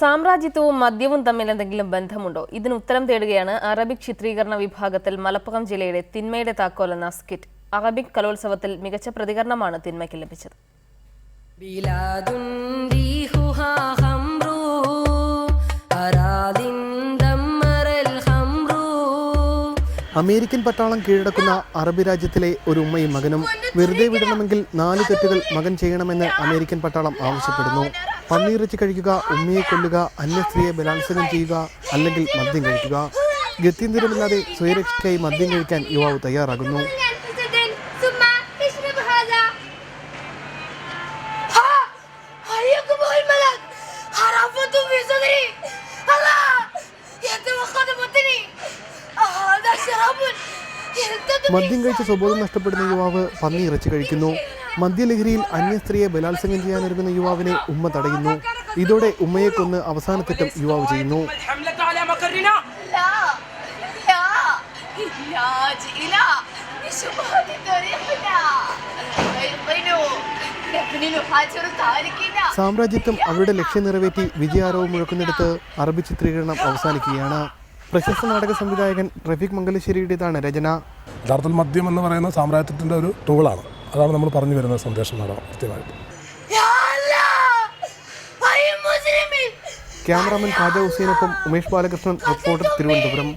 സാമ്രാജ്യത്വവും മദ്യവും തമ്മിൽ എന്തെങ്കിലും ബന്ധമുണ്ടോ? ഇതിന് ഉത്തരം തേടുകയാണ് അറബിക് ചിത്രീകരണ വിഭാഗത്തിൽ മലപ്പുറം ജില്ലയുടെ തിന്മയുടെ താക്കോൽ എന്ന സ്കിറ്റ്. അറബിക് കലോത്സവത്തിൽ മികച്ച പ്രതികരണമാണ് തിന്മയ്ക്ക് ലഭിച്ചത്. അമേരിക്കൻ പട്ടാളം കീഴടക്കുന്ന അറബ് രാജ്യത്തിലെ ഒരു ഉമ്മയും മകനും വെറുതെ വിടണമെങ്കിൽ 4 തെറ്റുകൾ മകൻ ചെയ്യണമെന്ന് അമേരിക്കൻ പട്ടാളം ആവശ്യപ്പെടുന്നു. പന്നിയിറച്ചി കഴിക്കുക, ഉമ്മയെ കൊല്ലുക, അന്യസ്ത്രീയെ ബലാത്സംഗം ചെയ്യുക, അല്ലെങ്കിൽ മദ്യം കഴിക്കുക. ഗത്യന്തരമില്ലാതെ സ്വയരക്ഷയ്ക്കായി മദ്യം കഴിക്കാൻ യുവാവ് തയ്യാറാകുന്നു. മദ്യം കഴിച്ച് സ്വബോധം നഷ്ടപ്പെടുന്ന യുവാവ് പന്നി ഇറച്ചി കഴിക്കുന്നു. മദ്യലഹരിയിൽ അന്യസ്ത്രീയെ ബലാത്സംഗം ചെയ്യാനൊരുങ്ങുന്ന യുവാവിനെ ഉമ്മ തടയുന്നു. ഇതോടെ ഉമ്മയെ കൊന്ന് അവസാന തെറ്റും യുവാവ് ചെയ്യുന്നു. സാമ്രാജ്യത്വം അവരുടെ ലക്ഷ്യം നിറവേറ്റി വിജയാരവം മുഴക്കുന്നിടത്ത് അറബി ചിത്രീകരണം അവസാനിക്കുകയാണ്. പ്രശസ്ത നാടക സംവിധായകൻ റഫീഖ് മംഗലശ്ശേരിയുടേതാണ് രചന. യഥാർത്ഥത്തിൽ മദ്യം എന്ന് പറയുന്ന സാമ്രാജ്യത്തിൻ്റെ ഒരു ടൂളാണ്. അതാണ് നമ്മൾ പറഞ്ഞു വരുന്ന സന്ദേശം നാടകം കൃത്യമായിട്ട്. ക്യാമറാമാൻ ഖാജ ഹുസൈനൊപ്പം ഉമേഷ് ബാലകൃഷ്ണൻ, റിപ്പോർട്ടർ, തിരുവനന്തപുരം.